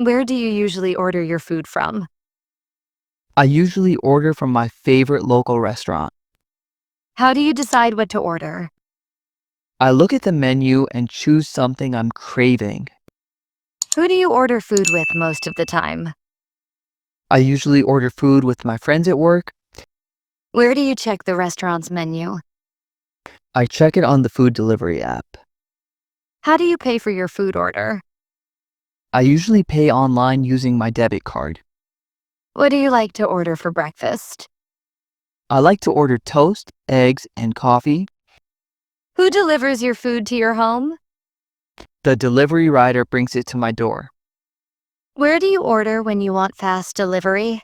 Where do you usually order your food from? I usually order from my favorite local restaurant. How do you decide what to order? I look at the menu and choose something I'm craving. Who do you order food with most of the time? I usually order food with my friends at work. Where do you check the restaurant's menu? I check it on the food delivery app. How do you pay for your food order? I usually pay online using my debit card. What do you like to order for breakfast? I like to order toast, eggs, and coffee. Who delivers your food to your home? The delivery rider brings it to my door. Where do you order when you want fast delivery?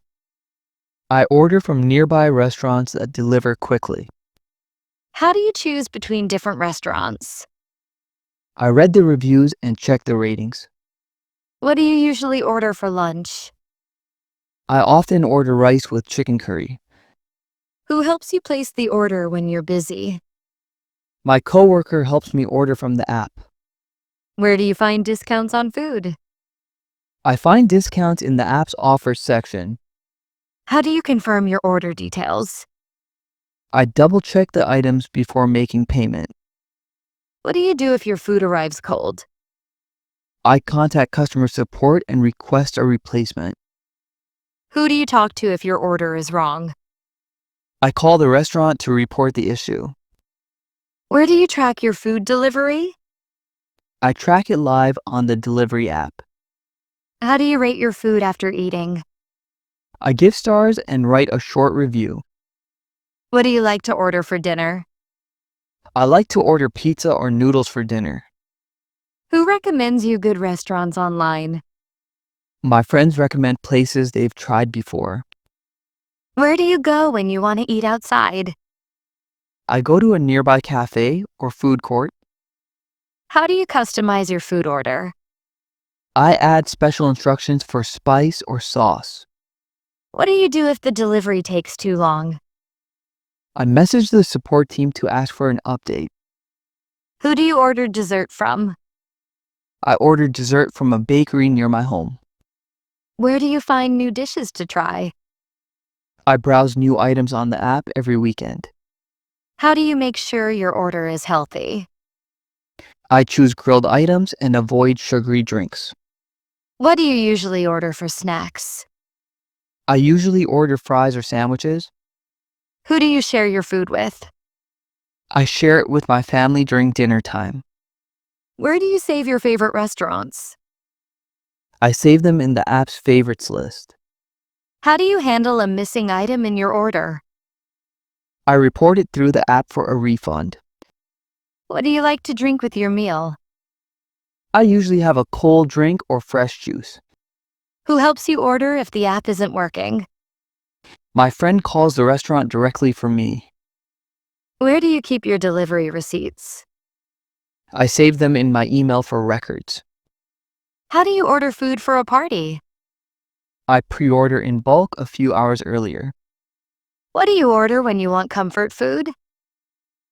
I order from nearby restaurants that deliver quickly. How do you choose between different restaurants? I read the reviews and check the ratings. What do you usually order for lunch? I often order rice with chicken curry. Who helps you place the order when you're busy? My coworker helps me order from the app. Where do you find discounts on food? I find discounts in the app's offers section. How do you confirm your order details? I double check the items before making payment. What do you do if your food arrives cold? I contact customer support and request a replacement. Who do you talk to if your order is wrong? I call the restaurant to report the issue. Where do you track your food delivery? I track it live on the delivery app. How do you rate your food after eating? I give stars and write a short review. What do you like to order for dinner? I like to order pizza or noodles for dinner. Who recommends you good restaurants online? My friends recommend places they've tried before. Where do you go when you want to eat outside? I go to a nearby cafe or food court. How do you customize your food order? I add special instructions for spice or sauce. What do you do if the delivery takes too long? I message the support team to ask for an update. Who do you order dessert from? I ordered dessert from a bakery near my home. Where do you find new dishes to try? I browse new items on the app every weekend. How do you make sure your order is healthy? I choose grilled items and avoid sugary drinks. What do you usually order for snacks? I usually order fries or sandwiches. Who do you share your food with? I share it with my family during dinner time. Where do you save your favorite restaurants? I save them in the app's favorites list. How do you handle a missing item in your order? I report it through the app for a refund. What do you like to drink with your meal? I usually have a cold drink or fresh juice. Who helps you order if the app isn't working? My friend calls the restaurant directly for me. Where do you keep your delivery receipts? I save them in my email for records. How do you order food for a party? I pre-order in bulk a few hours earlier. What do you order when you want comfort food?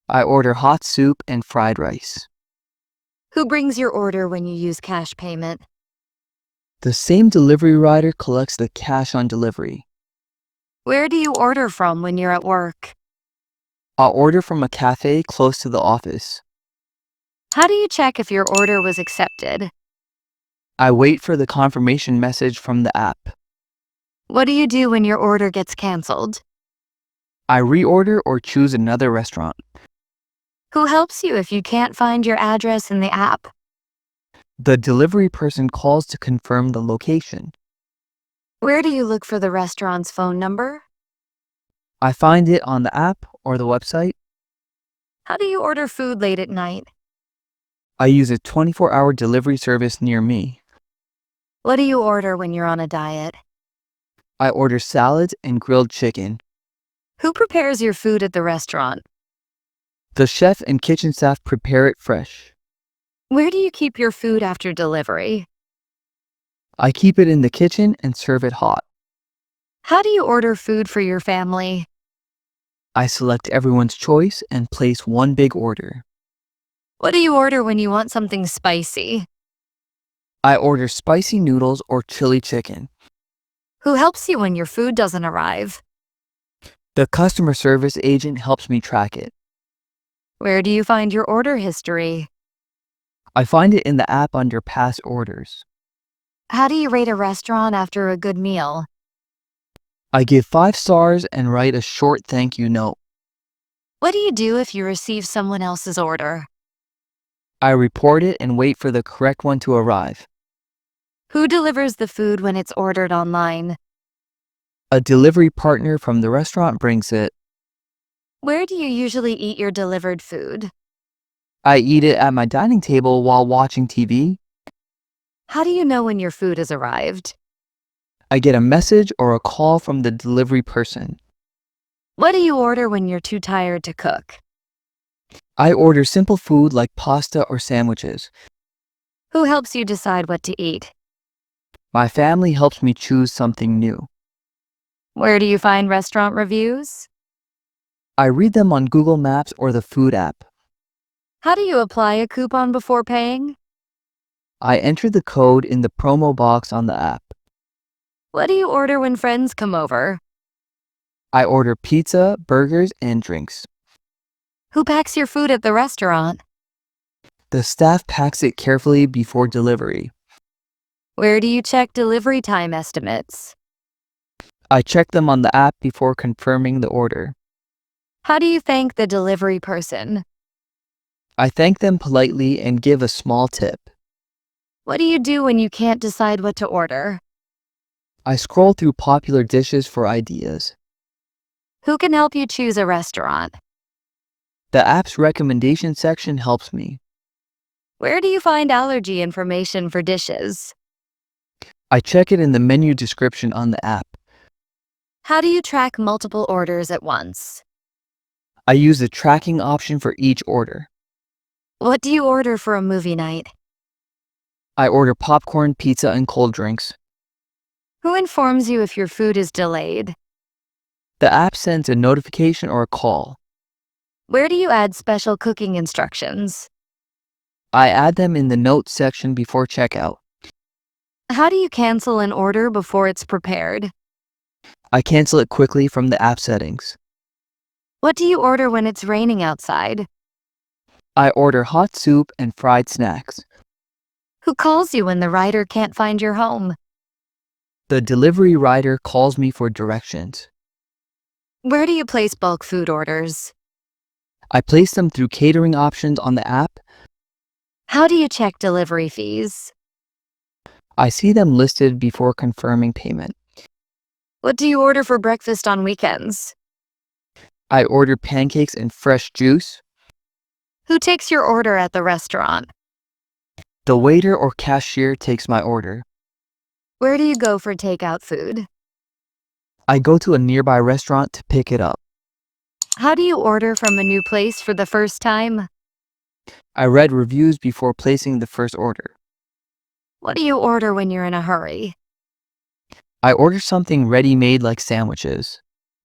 I order hot soup and fried rice. Who brings your order when you use cash payment? The same delivery rider collects the cash on delivery. Where do you order from when you're at work? I'll order from a café close to the office. How do you check if your order was accepted? I wait for the confirmation message from the app. What do you do when your order gets canceled? I reorder or choose another restaurant. Who helps you if you can't find your address in the app? The delivery person calls to confirm the location. Where do you look for the restaurant's phone number? I find it on the app or the website. How do you order food late at night? I use a 24-hour delivery service near me. What do you order when you're on a diet? I order salads and grilled chicken. Who prepares your food at the restaurant? The chef and kitchen staff prepare it fresh. Where do you keep your food after delivery? I keep it in the kitchen and serve it hot. How do you order food for your family? I select everyone's choice and place one big order. What do you order when you want something spicy? I order spicy noodles or chili chicken. Who helps you when your food doesn't arrive? The customer service agent helps me track it. Where do you find your order history? I find it in the app under past orders. How do you rate a restaurant after a good meal? I give 5 stars and write a short thank you note. What do you do if you receive someone else's order? I report it and wait for the correct one to arrive. Who delivers the food when it's ordered online? A delivery partner from the restaurant brings it. Where do you usually eat your delivered food? I eat it at my dining table while watching TV. How do you know when your food has arrived? I get a message or a call from the delivery person. What do you order when you're too tired to cook? I order simple food like pasta or sandwiches. Who helps you decide what to eat? My family helps me choose something new. Where do you find restaurant reviews? I read them on Google Maps or the food app. How do you apply a coupon before paying? I enter the code in the promo box on the app. What do you order when friends come over? I order pizza, burgers, and drinks. Who packs your food at the restaurant? The staff packs it carefully before delivery. Where do you check delivery time estimates? I check them on the app before confirming the order. How do you thank the delivery person? I thank them politely and give a small tip. What do you do when you can't decide what to order? I scroll through popular dishes for ideas. Who can help you choose a restaurant? The app's recommendation section helps me. Where do you find allergy information for dishes? I check it in the menu description on the app. How do you track multiple orders at once? I use the tracking option for each order. What do you order for a movie night? I order popcorn, pizza, and cold drinks. Who informs you if your food is delayed? The app sends a notification or a call. Where do you add special cooking instructions? I add them in the notes section before checkout. How do you cancel an order before it's prepared? I cancel it quickly from the app settings. What do you order when it's raining outside? I order hot soup and fried snacks. Who calls you when the rider can't find your home? The delivery rider calls me for directions. Where do you place bulk food orders? I place them through catering options on the app. How do you check delivery fees? I see them listed before confirming payment. What do you order for breakfast on weekends? I order pancakes and fresh juice. Who takes your order at the restaurant? The waiter or cashier takes my order. Where do you go for takeout food? I go to a nearby restaurant to pick it up. How do you order from a new place for the first time? I read reviews before placing the first order. What do you order when you're in a hurry? I order something ready-made like sandwiches.